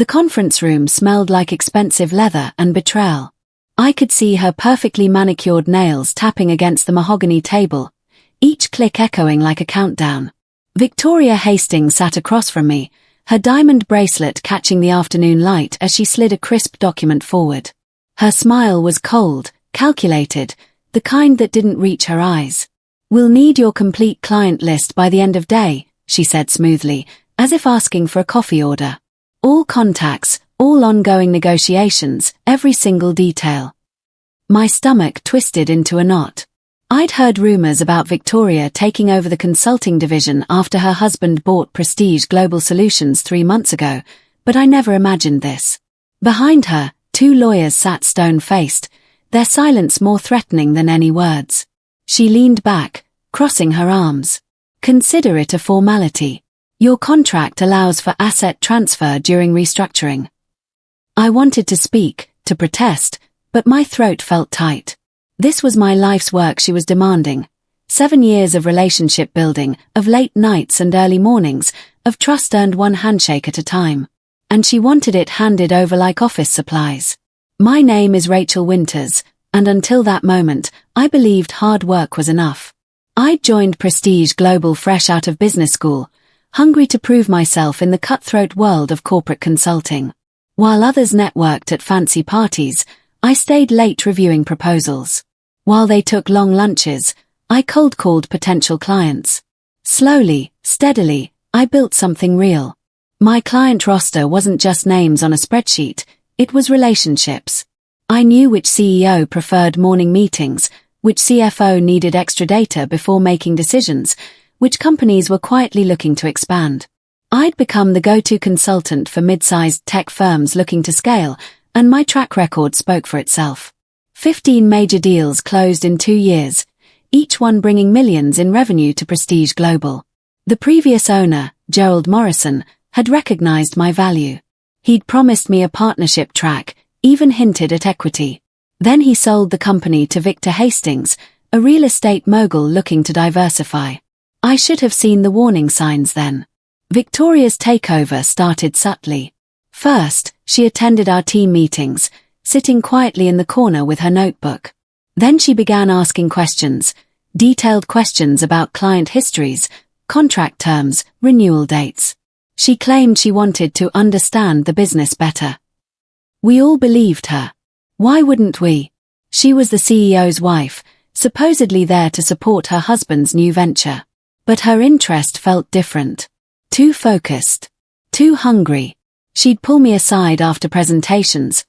The conference room smelled like expensive leather and betrayal. I could see her perfectly manicured nails tapping against the mahogany table, each click echoing like a countdown. Victoria Hastings sat across from me, her diamond bracelet catching the afternoon light as she slid a crisp document forward. Her smile was cold, calculated, the kind that didn't reach her eyes. "We'll need your complete client list by the end of day," she said smoothly, as if asking for a coffee order. "All contacts, all ongoing negotiations, every single detail." My stomach twisted into a knot. I'd heard rumors about Victoria taking over the consulting division after her husband bought Prestige Global Solutions 3 months ago, but I never imagined this. Behind her, 2 lawyers sat stone-faced, their silence more threatening than any words. She leaned back, crossing her arms. "Consider it a formality. Your contract allows for asset transfer during restructuring." I wanted to speak, to protest, but my throat felt tight. This was my life's work she was demanding. 7 years of relationship building, of late nights and early mornings, of trust earned one handshake at a time. And she wanted it handed over like office supplies. My name is Rachel Winters, and until that moment, I believed hard work was enough. I'd joined Prestige Global fresh out of business school, hungry to prove myself in the cutthroat world of corporate consulting. While others networked at fancy parties, I stayed late reviewing proposals. While they took long lunches, I cold-called potential clients. Slowly, steadily, I built something real. My client roster wasn't just names on a spreadsheet, it was relationships. I knew which CEO preferred morning meetings, which CFO needed extra data before making decisions, which companies were quietly looking to expand. I'd become the go-to consultant for mid-sized tech firms looking to scale, and my track record spoke for itself. 15 major deals closed in 2 years, each one bringing millions in revenue to Prestige Global. The previous owner, Gerald Morrison, had recognized my value. He'd promised me a partnership track, even hinted at equity. Then he sold the company to Victor Hastings, a real estate mogul looking to diversify. I should have seen the warning signs then. Victoria's takeover started subtly. First, she attended our team meetings, sitting quietly in the corner with her notebook. Then she began asking questions, detailed questions about client histories, contract terms, renewal dates. She claimed she wanted to understand the business better. We all believed her. Why wouldn't we? She was the CEO's wife, supposedly there to support her husband's new venture. But her interest felt different. Too focused. Too hungry. She'd pull me aside after presentations,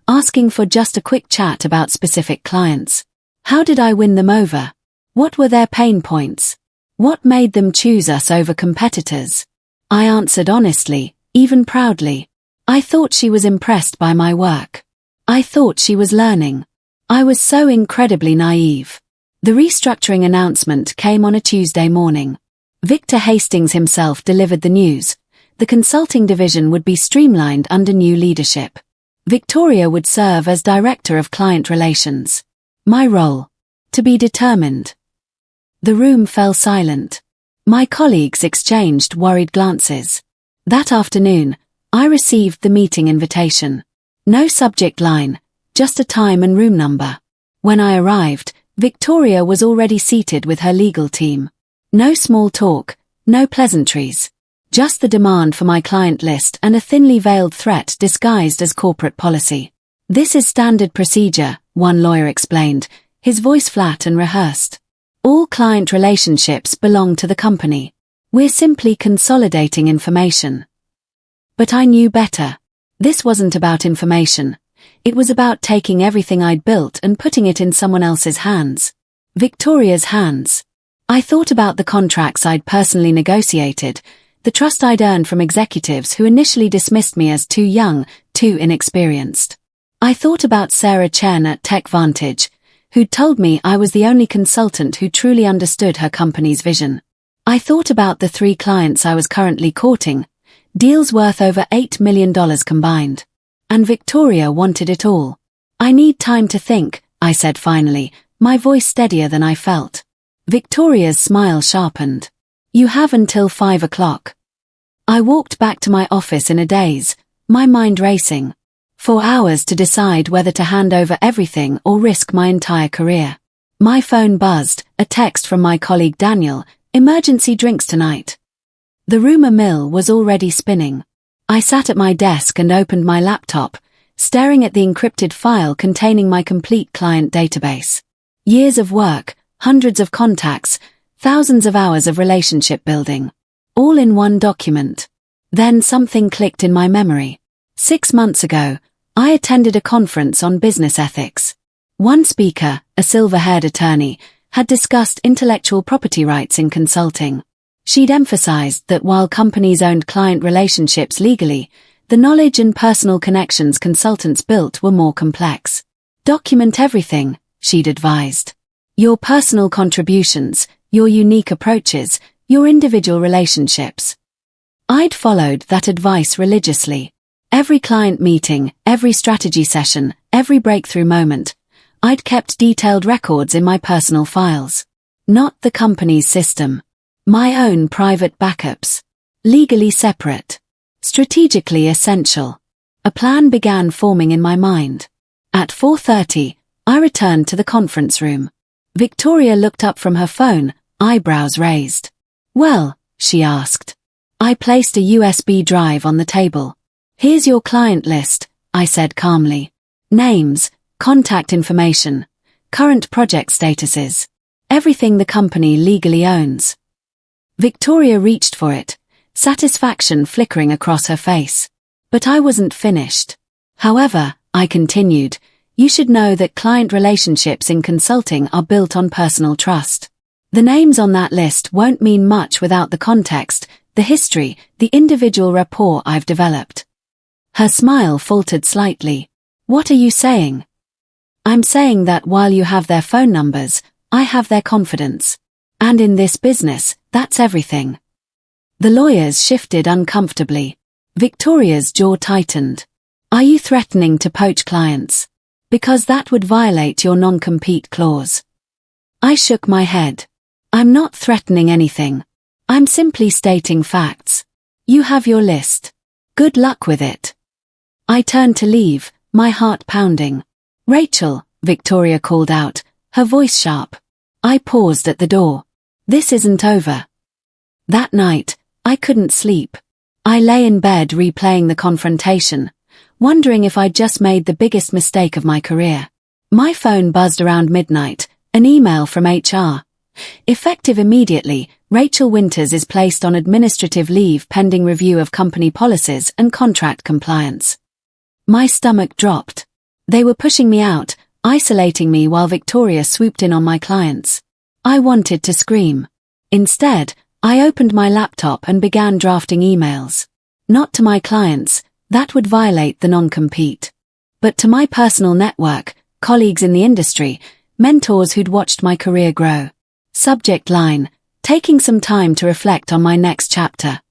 asking for just a quick chat about specific clients. How did I win them over? What were their pain points? What made them choose us over competitors? I answered honestly, even proudly. I thought she was impressed by my work. I thought she was learning. I was so incredibly naive. The restructuring announcement came on a Tuesday morning. Victor Hastings himself delivered the news. The consulting division would be streamlined under new leadership. Victoria would serve as Director of Client Relations. My role? To be determined. The room fell silent. My colleagues exchanged worried glances. That afternoon, I received the meeting invitation. No subject line, just a time and room number. When I arrived, Victoria was already seated with her legal team. No small talk, no pleasantries. Just the demand for my client list and a thinly veiled threat disguised as corporate policy. "This is standard procedure," one lawyer explained, his voice flat and rehearsed. "All client relationships belong to the company. We're simply consolidating information." But I knew better. This wasn't about information. It was about taking everything I'd built and putting it in someone else's hands. Victoria's hands. I thought about the contracts I'd personally negotiated, the trust I'd earned from executives who initially dismissed me as too young, too inexperienced. I thought about Sarah Chen at TechVantage, who'd told me I was the only consultant who truly understood her company's vision. I thought about the 3 clients I was currently courting, deals worth over $8 million combined. And Victoria wanted it all. "I need time to think," I said finally, my voice steadier than I felt. Victoria's smile sharpened. "You have until 5 o'clock." I walked back to my office in a daze, my mind racing. 4 hours to decide whether to hand over everything or risk my entire career. My phone buzzed, a text from my colleague Daniel, "Emergency drinks tonight." The rumor mill was already spinning. I sat at my desk and opened my laptop, staring at the encrypted file containing my complete client database. Years of work, hundreds of contacts, thousands of hours of relationship building. All in one document. Then something clicked in my memory. 6 months ago, I attended a conference on business ethics. One speaker, a silver-haired attorney, had discussed intellectual property rights in consulting. She'd emphasized that while companies owned client relationships legally, the knowledge and personal connections consultants built were more complex. Document everything, she'd advised. Your personal contributions, your unique approaches, your individual relationships. I'd followed that advice religiously. Every client meeting, every strategy session, every breakthrough moment, I'd kept detailed records in my personal files. Not the company's system. My own private backups. Legally separate. Strategically essential. A plan began forming in my mind. At 4:30, I returned to the conference room. Victoria looked up from her phone, eyebrows raised. "Well," she asked. I placed a USB drive on the table. "Here's your client list," I said calmly. "Names, contact information, current project statuses. Everything the company legally owns." Victoria reached for it, satisfaction flickering across her face. But I wasn't finished. "However," I continued, "you should know that client relationships in consulting are built on personal trust. The names on that list won't mean much without the context, the history, the individual rapport I've developed." Her smile faltered slightly. "What are you saying?" "I'm saying that while you have their phone numbers, I have their confidence. And in this business, that's everything." The lawyers shifted uncomfortably. Victoria's jaw tightened. "Are you threatening to poach clients? Because that would violate your non-compete clause." I shook my head. "I'm not threatening anything. I'm simply stating facts. You have your list. Good luck with it." I turned to leave, my heart pounding. "Rachel," Victoria called out, her voice sharp. I paused at the door. "This isn't over." That night, I couldn't sleep. I lay in bed replaying the confrontation, wondering if I'd just made the biggest mistake of my career. My phone buzzed around midnight, an email from HR. "Effective immediately, Rachel Winters is placed on administrative leave pending review of company policies and contract compliance." My stomach dropped. They were pushing me out, isolating me while Victoria swooped in on my clients. I wanted to scream. Instead, I opened my laptop and began drafting emails. Not to my clients, that would violate the non-compete. But to my personal network, colleagues in the industry, mentors who'd watched my career grow. Subject line: taking some time to reflect on my next chapter.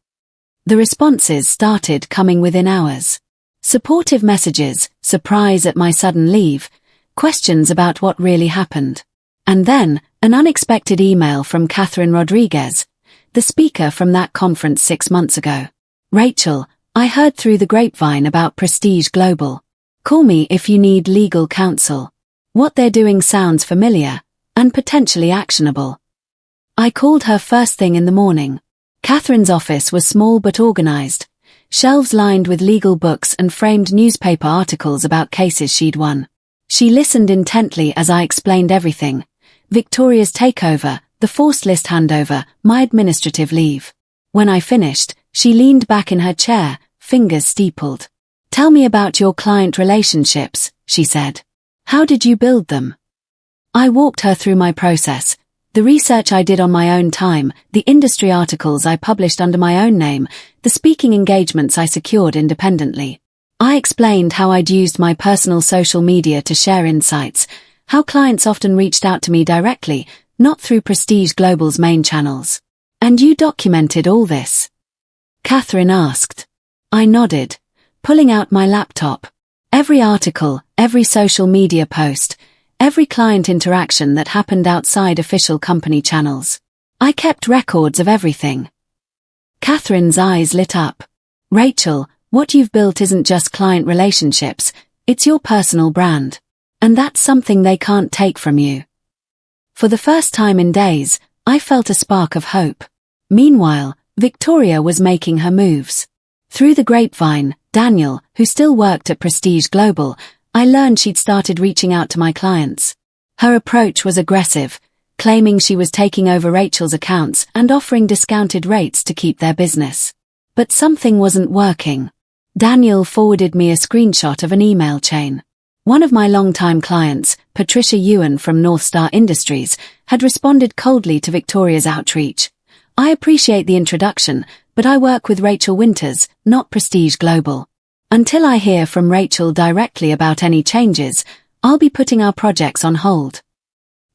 The responses started coming within hours. Supportive messages, surprise at my sudden leave, questions about what really happened. And then, an unexpected email from Catherine Rodriguez, the speaker from that conference 6 months ago. "Rachel, I heard through the grapevine about Prestige Global. Call me if you need legal counsel. What they're doing sounds familiar, and potentially actionable." I called her first thing in the morning. Catherine's office was small but organized, shelves lined with legal books and framed newspaper articles about cases she'd won. She listened intently as I explained everything: Victoria's takeover, the forced list handover, my administrative leave. When I finished, she leaned back in her chair, fingers steepled. "Tell me about your client relationships," she said. "How did you build them?" I walked her through my process, the research I did on my own time, the industry articles I published under my own name, the speaking engagements I secured independently. I explained how I'd used my personal social media to share insights, how clients often reached out to me directly, not through Prestige Global's main channels. "And you documented all this?" Catherine asked. I nodded, pulling out my laptop. Every article, every social media post, every client interaction that happened outside official company channels. I kept records of everything. Catherine's eyes lit up. "Rachel, What you've built isn't just client relationships, it's your personal brand. And that's something they can't take from you. For the first time in days, I felt a spark of hope. Meanwhile, Victoria was making her moves. Through the grapevine, Daniel, who still worked at Prestige Global, I learned she'd started reaching out to my clients. Her approach was aggressive, claiming she was taking over Rachel's accounts and offering discounted rates to keep their business. But something wasn't working. Daniel forwarded me a screenshot of an email chain. One of my longtime clients, Patricia Ewan from North Star Industries, had responded coldly to Victoria's outreach. I appreciate the introduction, but I work with Rachel Winters, not Prestige Global. Until I hear from Rachel directly about any changes, I'll be putting our projects on hold.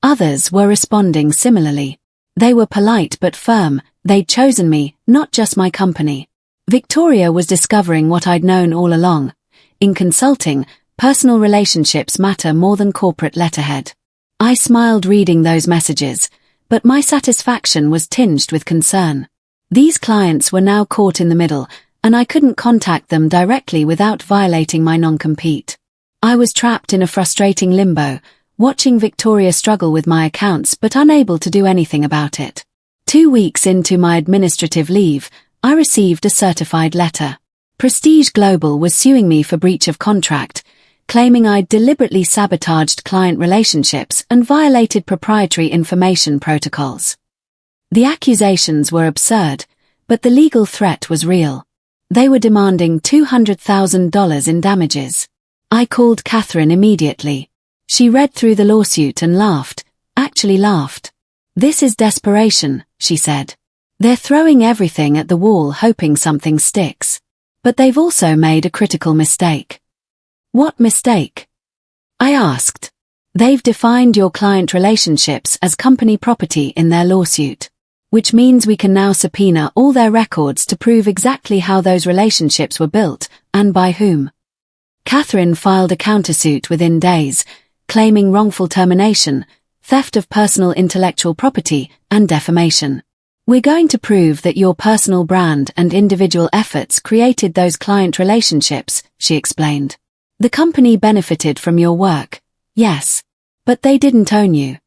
Others were responding similarly. They were polite but firm. They'd chosen me, not just my company. Victoria was discovering what I'd known all along. In consulting, personal relationships matter more than corporate letterhead. I smiled reading those messages, but my satisfaction was tinged with concern. These clients were now caught in the middle, and I couldn't contact them directly without violating my non-compete. I was trapped in a frustrating limbo, watching Victoria struggle with my accounts but unable to do anything about it. 2 weeks into my administrative leave, I received a certified letter. Prestige Global was suing me for breach of contract, claiming I'd deliberately sabotaged client relationships and violated proprietary information protocols. The accusations were absurd, but the legal threat was real. They were demanding $200,000 in damages. I called Catherine immediately. She read through the lawsuit and laughed, actually laughed. "This is desperation," she said. "They're throwing everything at the wall hoping something sticks. But they've also made a critical mistake." "What mistake?" I asked. "They've defined your client relationships as company property in their lawsuit, which means we can now subpoena all their records to prove exactly how those relationships were built and by whom." Catherine filed a countersuit within days, claiming wrongful termination, theft of personal intellectual property, and defamation. "We're going to prove that your personal brand and individual efforts created those client relationships," she explained. "The company benefited from your work, yes, but they didn't own you."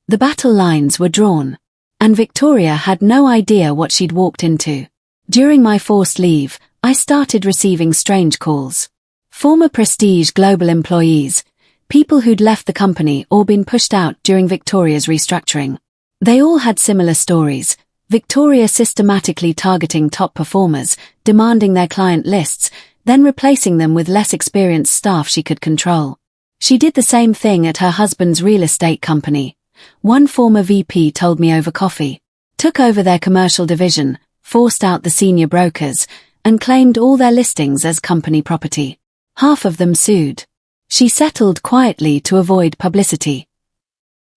The battle lines were drawn, and Victoria had no idea what she'd walked into. During my forced leave, I started receiving strange calls. Former Prestige Global employees, people who'd left the company or been pushed out during Victoria's restructuring. They all had similar stories. Victoria systematically targeting top performers, demanding their client lists, then replacing them with less experienced staff she could control. She did the same thing at her husband's real estate company. One former VP told me over coffee, took over their commercial division, forced out the senior brokers, and claimed all their listings as company property. Half of them sued. She settled quietly to avoid publicity.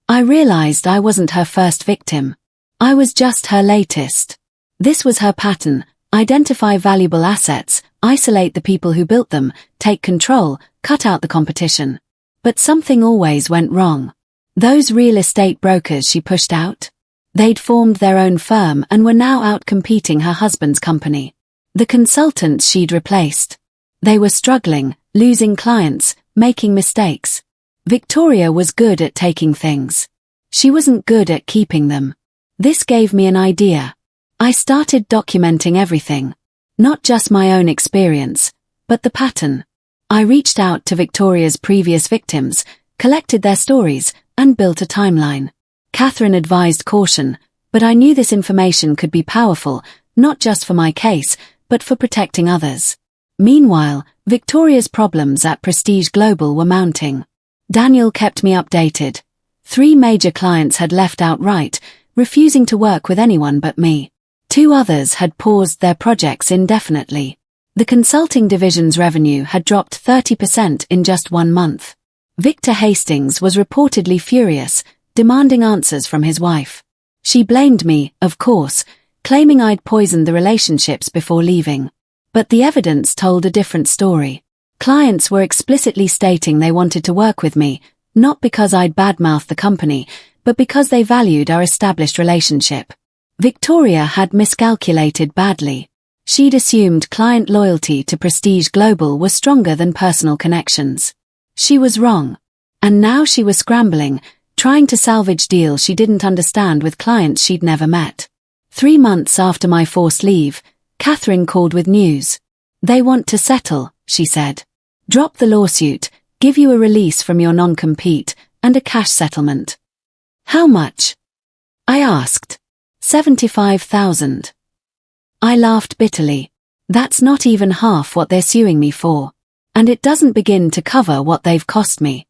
I realized I wasn't her first victim. I was just her latest. This was her pattern: identify valuable assets, isolate the people who built them, take control, cut out the competition. But something always went wrong. Those real estate brokers she pushed out? They'd formed their own firm and were now out competing her husband's company. The consultants she'd replaced. They were struggling, losing clients, making mistakes. Victoria was good at taking things. She wasn't good at keeping them. This gave me an idea. I started documenting everything. Not just my own experience, but the pattern. I reached out to Victoria's previous victims, collected their stories, and built a timeline. Catherine advised caution, but I knew this information could be powerful, not just for my case, but for protecting others. Meanwhile, Victoria's problems at Prestige Global were mounting. Daniel kept me updated. 3 major clients had left outright, refusing to work with anyone but me. 2 others had paused their projects indefinitely. The consulting division's revenue had dropped 30% in just 1 month. Victor Hastings was reportedly furious, demanding answers from his wife. She blamed me, of course, claiming I'd poisoned the relationships before leaving. But the evidence told a different story. Clients were explicitly stating they wanted to work with me, not because I'd badmouthed the company, but because they valued our established relationship. Victoria had miscalculated badly. She'd assumed client loyalty to Prestige Global was stronger than personal connections. She was wrong. And now she was scrambling, trying to salvage deals she didn't understand with clients she'd never met. 3 months after my forced leave, Catherine called with news. They want to settle, she said. Drop the lawsuit, give you a release from your non-compete, and a cash settlement. How much? I asked. 75,000. I laughed bitterly. That's not even half what they're suing me for. And it doesn't begin to cover what they've cost me.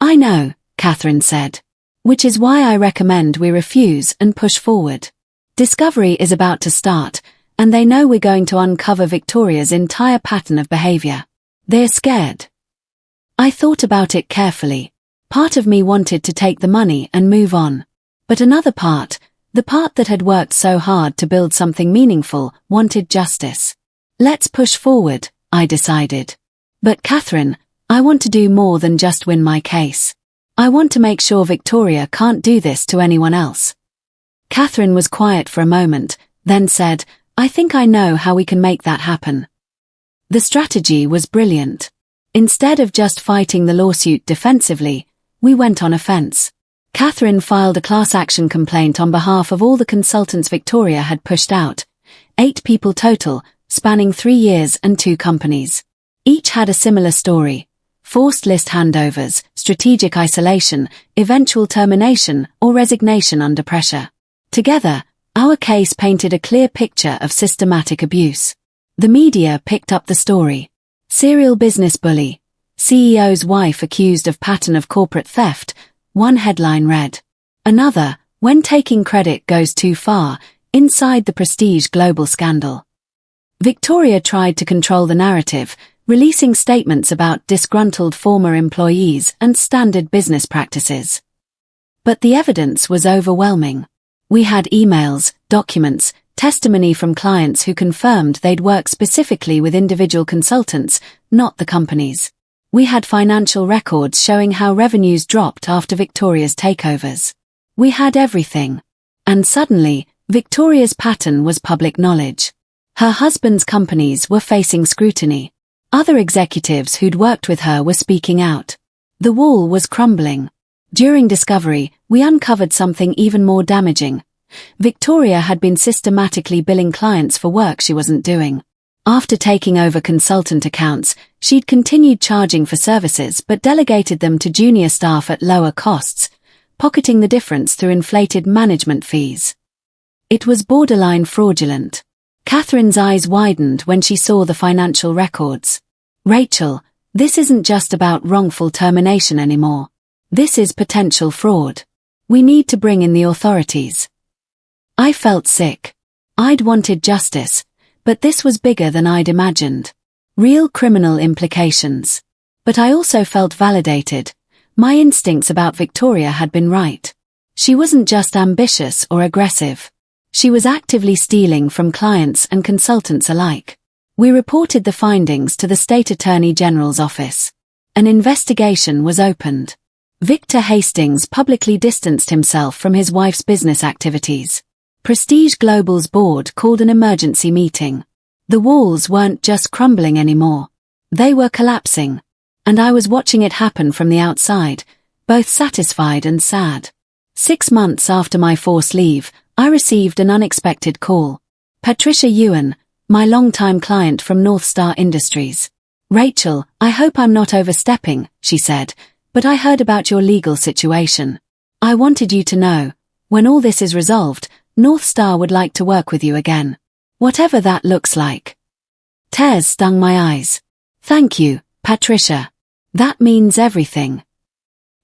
I know, Catherine said. Which is why I recommend we refuse and push forward. Discovery is about to start, and they know we're going to uncover Victoria's entire pattern of behavior. They're scared. I thought about it carefully. Part of me wanted to take the money and move on. But another part, the part that had worked so hard to build something meaningful, wanted justice. Let's push forward, I decided. But Catherine, I want to do more than just win my case. I want to make sure Victoria can't do this to anyone else. Catherine was quiet for a moment, then said, I think I know how we can make that happen. The strategy was brilliant. Instead of just fighting the lawsuit defensively, we went on offense. Catherine filed a class action complaint on behalf of all the consultants Victoria had pushed out. 8 people total, spanning 3 years and 2 companies. Each had a similar story. Forced list handovers, strategic isolation, eventual termination, or resignation under pressure. Together, our case painted a clear picture of systematic abuse. The media picked up the story. Serial business bully. CEO's wife accused of pattern of corporate theft. One headline read. Another, when taking credit goes too far, inside the Prestige Global scandal. Victoria tried to control the narrative, releasing statements about disgruntled former employees and standard business practices. But the evidence was overwhelming. We had emails, documents, testimony from clients who confirmed they'd worked specifically with individual consultants, not the companies. We had financial records showing how revenues dropped after Victoria's takeovers. We had everything. And suddenly, Victoria's pattern was public knowledge. Her husband's companies were facing scrutiny. Other executives who'd worked with her were speaking out. The wall was crumbling. During discovery, we uncovered something even more damaging. Victoria had been systematically billing clients for work she wasn't doing. After taking over consultant accounts, she'd continued charging for services but delegated them to junior staff at lower costs, pocketing the difference through inflated management fees. It was borderline fraudulent. Catherine's eyes widened when she saw the financial records. Rachel, this isn't just about wrongful termination anymore. This is potential fraud. We need to bring in the authorities. I felt sick. I'd wanted justice, but this was bigger than I'd imagined. Real criminal implications. But I also felt validated. My instincts about Victoria had been right. She wasn't just ambitious or aggressive. She was actively stealing from clients and consultants alike. We reported the findings to the State Attorney General's office. An investigation was opened. Victor Hastings publicly distanced himself from his wife's business activities. Prestige Global's board called an emergency meeting. The walls weren't just crumbling anymore. They were collapsing. And I was watching it happen from the outside, both satisfied and sad. 6 months after my forced leave, I received an unexpected call. Patricia Ewan, my longtime client from North Star Industries. Rachel, I hope I'm not overstepping, she said, but I heard about your legal situation. I wanted you to know, when all this is resolved, North Star would like to work with you again. Whatever that looks like. Tears stung my eyes. Thank you, Patricia. That means everything.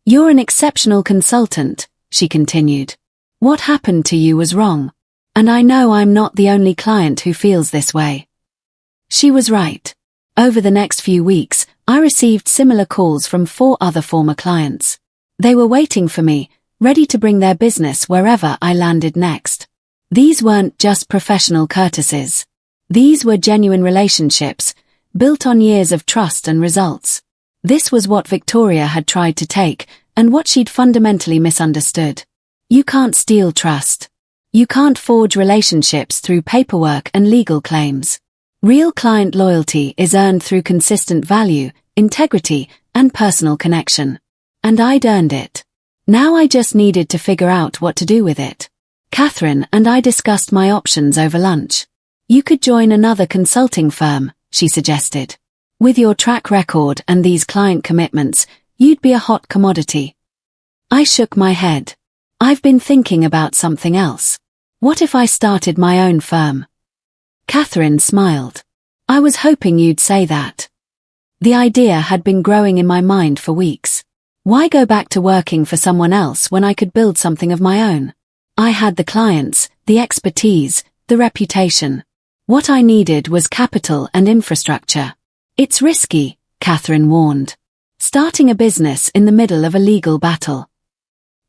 You're an exceptional consultant, she continued. What happened to you was wrong. And I know I'm not the only client who feels this way. She was right. Over the next few weeks, I received similar calls from 4 other former clients. They were waiting for me, ready to bring their business wherever I landed next. These weren't just professional courtesies. These were genuine relationships, built on years of trust and results. This was what Victoria had tried to take, and what she'd fundamentally misunderstood. You can't steal trust. You can't forge relationships through paperwork and legal claims. Real client loyalty is earned through consistent value, integrity, and personal connection. And I'd earned it. Now I just needed to figure out what to do with it. Catherine and I discussed my options over lunch. You could join another consulting firm, she suggested. With your track record and these client commitments, you'd be a hot commodity. I shook my head. I've been thinking about something else. What if I started my own firm? Catherine smiled. I was hoping you'd say that. The idea had been growing in my mind for weeks. Why go back to working for someone else when I could build something of my own? I had the clients, the expertise, the reputation. What I needed was capital and infrastructure. It's risky, Catherine warned. Starting a business in the middle of a legal battle.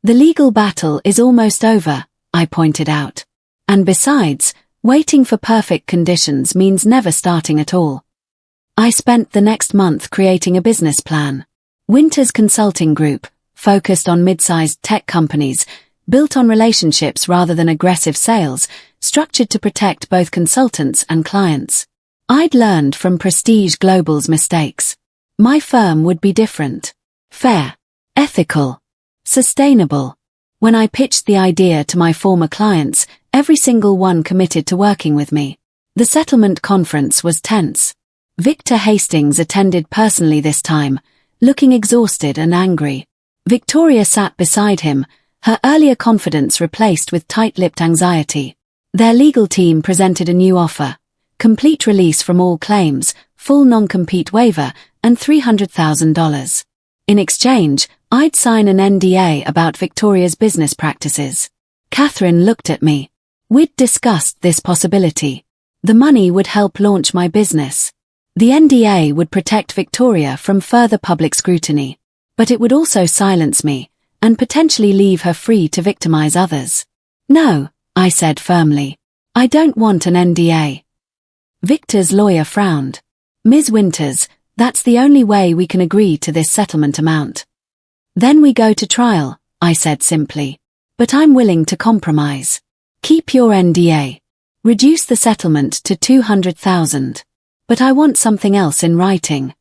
The legal battle is almost over, I pointed out. And besides, waiting for perfect conditions means never starting at all. I spent the next month creating a business plan. Winter's Consulting Group, focused on mid-sized tech companies, built on relationships rather than aggressive sales, structured to protect both consultants and clients. I'd learned from Prestige Global's mistakes. My firm would be different. Fair. Ethical. Sustainable. When I pitched the idea to my former clients, every single one committed to working with me. The settlement conference was tense. Victor Hastings attended personally this time, looking exhausted and angry. Victoria sat beside him, her earlier confidence replaced with tight-lipped anxiety. Their legal team presented a new offer: complete release from all claims, full non-compete waiver, and $300,000. In exchange, I'd sign an NDA about Victoria's business practices. Catherine looked at me. We'd discussed this possibility. The money would help launch my business. The NDA would protect Victoria from further public scrutiny. But it would also silence me, and potentially leave her free to victimize others. No, I said firmly. I don't want an NDA. Victor's lawyer frowned. Ms. Winters, that's the only way we can agree to this settlement amount. Then we go to trial, I said simply. But I'm willing to compromise. Keep your NDA. Reduce the settlement to $200,000. But I want something else in writing.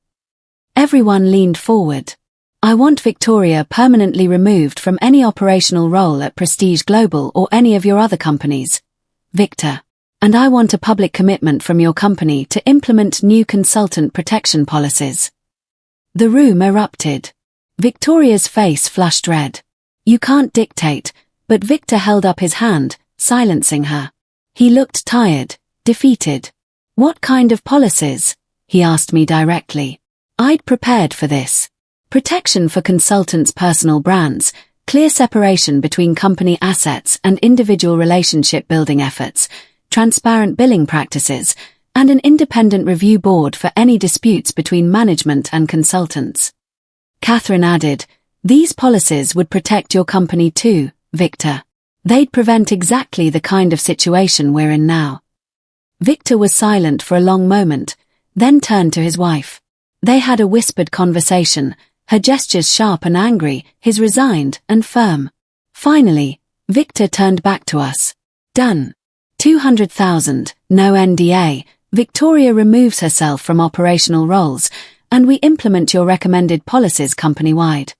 Everyone leaned forward. I want Victoria permanently removed from any operational role at Prestige Global or any of your other companies. Victor. And I want a public commitment from your company to implement new consultant protection policies. The room erupted. Victoria's face flushed red. You can't dictate, but Victor held up his hand, silencing her. He looked tired, defeated. What kind of policies? He asked me directly. I'd prepared for this. Protection for consultants' personal brands, clear separation between company assets and individual relationship-building efforts, transparent billing practices, and an independent review board for any disputes between management and consultants. Catherine added, these policies would protect your company too, Victor. They'd prevent exactly the kind of situation we're in now. Victor was silent for a long moment, then turned to his wife. They had a whispered conversation, her gestures sharp and angry, his resigned and firm. Finally, Victor turned back to us. Done. $200,000, no NDA, Victoria removes herself from operational roles, and we implement your recommended policies company-wide.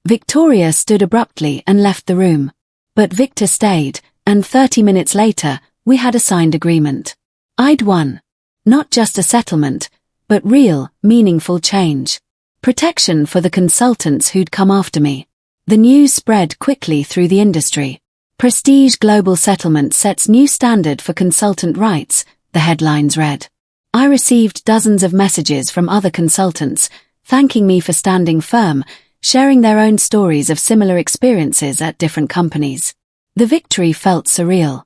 Victoria stood abruptly and left the room. But Victor stayed, and 30 minutes later, we had a signed agreement. I'd won. Not just a settlement, but real, meaningful change. Protection for the consultants who'd come after me. The news spread quickly through the industry. Prestige Global Settlement sets new standard for consultant rights, the headlines read. I received dozens of messages from other consultants, thanking me for standing firm, sharing their own stories of similar experiences at different companies. The victory felt surreal.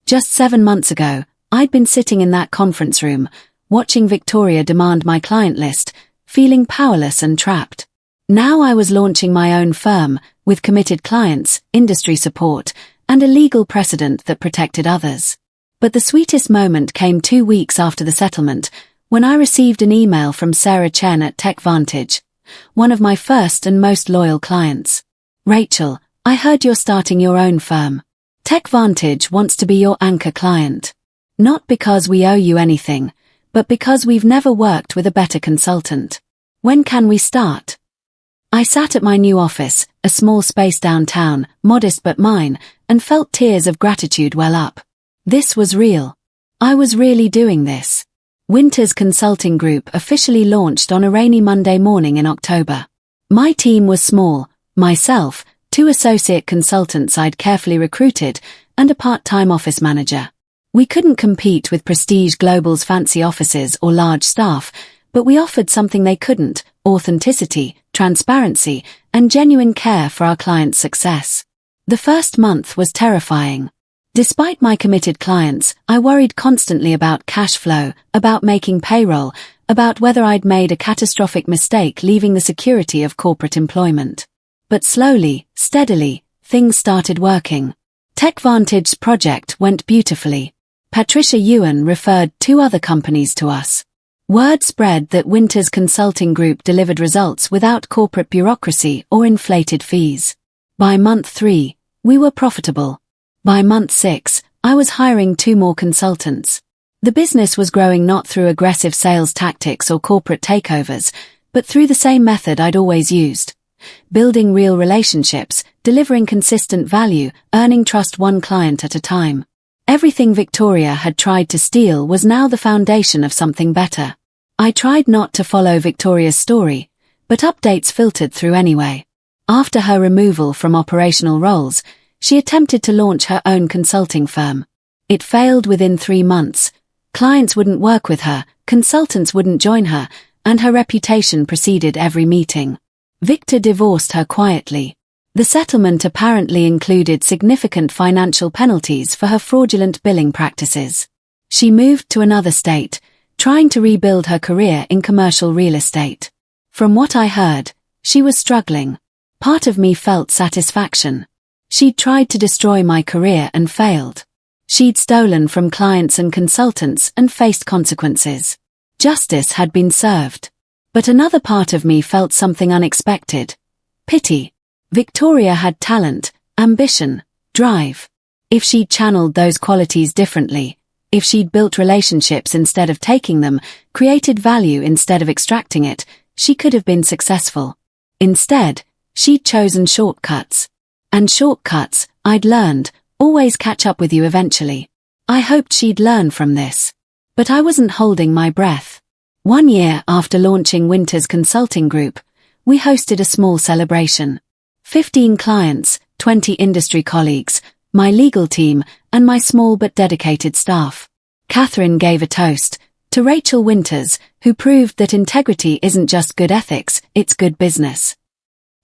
Just 7 months ago, I'd been sitting in that conference room, watching Victoria demand my client list, feeling powerless and trapped. Now I was launching my own firm, with committed clients, industry support, and a legal precedent that protected others. But the sweetest moment came 2 weeks after the settlement, when I received an email from Sarah Chen at TechVantage, one of my first and most loyal clients. Rachel, I heard you're starting your own firm. TechVantage wants to be your anchor client. Not because we owe you anything, but because we've never worked with a better consultant. When can we start? I sat at my new office, a small space downtown, modest but mine, and felt tears of gratitude well up. This was real. I was really doing this. Winters Consulting Group officially launched on a rainy Monday morning in October. My team was small, myself, 2 associate consultants I'd carefully recruited, and a part-time office manager. We couldn't compete with Prestige Global's fancy offices or large staff, but we offered something they couldn't: authenticity, transparency, and genuine care for our clients' success. The first month was terrifying. Despite my committed clients, I worried constantly about cash flow, about making payroll, about whether I'd made a catastrophic mistake leaving the security of corporate employment. But slowly, steadily, things started working. TechVantage's project went beautifully. Patricia Ewan referred 2 other companies to us. Word spread that Winters Consulting Group delivered results without corporate bureaucracy or inflated fees. By month 3, we were profitable. By month 6, I was hiring 2 more consultants. The business was growing not through aggressive sales tactics or corporate takeovers, but through the same method I'd always used. Building real relationships, delivering consistent value, earning trust one client at a time. Everything Victoria had tried to steal was now the foundation of something better. I tried not to follow Victoria's story, but updates filtered through anyway. After her removal from operational roles, she attempted to launch her own consulting firm. It failed within 3 months. Clients wouldn't work with her, consultants wouldn't join her, and her reputation preceded every meeting. Victor divorced her quietly. The settlement apparently included significant financial penalties for her fraudulent billing practices. She moved to another state, trying to rebuild her career in commercial real estate. From what I heard, she was struggling. Part of me felt satisfaction. She'd tried to destroy my career and failed. She'd stolen from clients and consultants and faced consequences. Justice had been served. But another part of me felt something unexpected. Pity. Victoria had talent, ambition, drive. If she'd channeled those qualities differently, if she'd built relationships instead of taking them, created value instead of extracting it, she could have been successful. Instead, she'd chosen shortcuts. And shortcuts, I'd learned, always catch up with you eventually. I hoped she'd learn from this. But I wasn't holding my breath. 1 year after launching Winters Consulting Group, we hosted a small celebration. 15 clients, 20 industry colleagues, my legal team, and my small but dedicated staff. Catherine gave a toast to Rachel Winters, who proved that integrity isn't just good ethics, it's good business.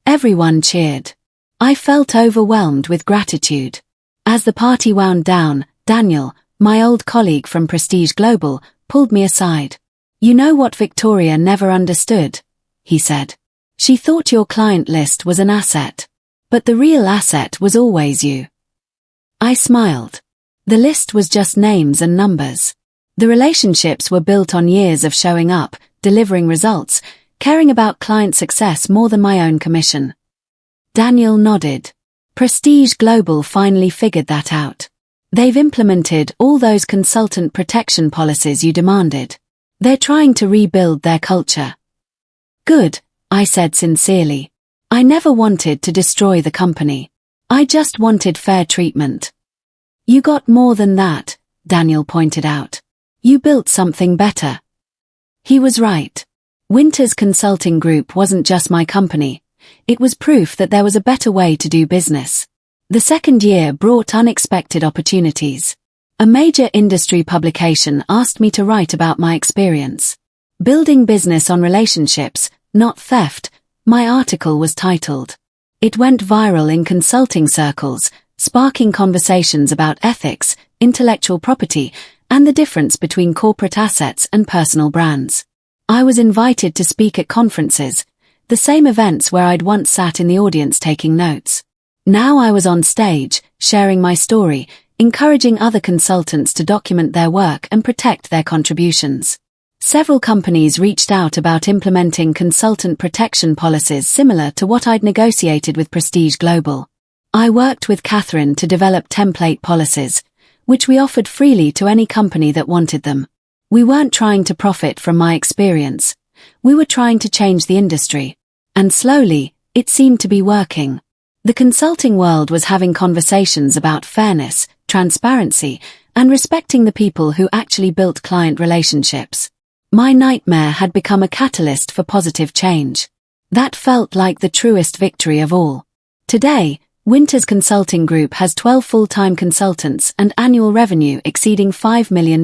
Everyone cheered. I felt overwhelmed with gratitude. As the party wound down, Daniel, my old colleague from Prestige Global, pulled me aside. "You know what Victoria never understood," he said. "She thought your client list was an asset. But the real asset was always you." I smiled. The list was just names and numbers. The relationships were built on years of showing up, delivering results, caring about client success more than my own commission. Daniel nodded. Prestige Global finally figured that out. They've implemented all those consultant protection policies you demanded. They're trying to rebuild their culture. Good, I said sincerely. I never wanted to destroy the company. I just wanted fair treatment. You got more than that, Daniel pointed out. You built something better. He was right. Winters Consulting Group wasn't just my company. It was proof that there was a better way to do business. The second year brought unexpected opportunities. A major industry publication asked me to write about my experience. Building business on relationships, not theft, my article was titled. It went viral in consulting circles, sparking conversations about ethics, intellectual property, and the difference between corporate assets and personal brands. I was invited to speak at conferences, the same events where I'd once sat in the audience taking notes. Now I was on stage, sharing my story, encouraging other consultants to document their work and protect their contributions. Several companies reached out about implementing consultant protection policies similar to what I'd negotiated with Prestige Global. I worked with Catherine to develop template policies, which we offered freely to any company that wanted them. We weren't trying to profit from my experience. We were trying to change the industry. And slowly, it seemed to be working. The consulting world was having conversations about fairness, transparency, and respecting the people who actually built client relationships. My nightmare had become a catalyst for positive change. That felt like the truest victory of all. Today, Winter's Consulting Group has 12 full-time consultants and annual revenue exceeding $5 million.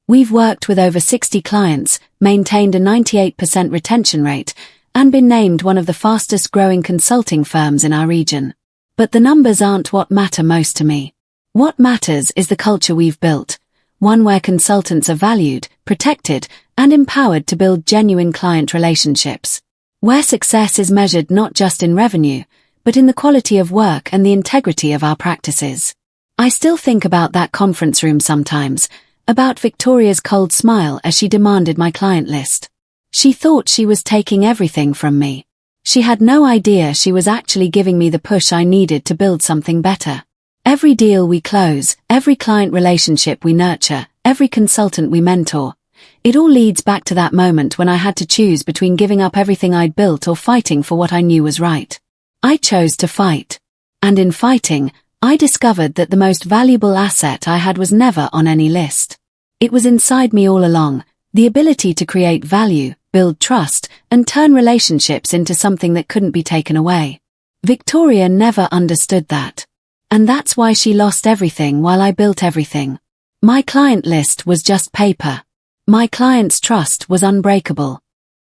We've worked with over 60 clients, maintained a 98% retention rate, and been named one of the fastest-growing consulting firms in our region. But the numbers aren't what matter most to me. What matters is the culture we've built, one where consultants are valued, protected, and empowered to build genuine client relationships. Where success is measured not just in revenue, but in the quality of work and the integrity of our practices. I still think about that conference room sometimes, about Victoria's cold smile as she demanded my client list. She thought she was taking everything from me. She had no idea she was actually giving me the push I needed to build something better. Every deal we close, every client relationship we nurture, every consultant we mentor, it all leads back to that moment when I had to choose between giving up everything I'd built or fighting for what I knew was right. I chose to fight. And in fighting, I discovered that the most valuable asset I had was never on any list. It was inside me all along, the ability to create value, build trust, and turn relationships into something that couldn't be taken away. Victoria never understood that. And that's why she lost everything while I built everything. My client list was just paper. My client's trust was unbreakable.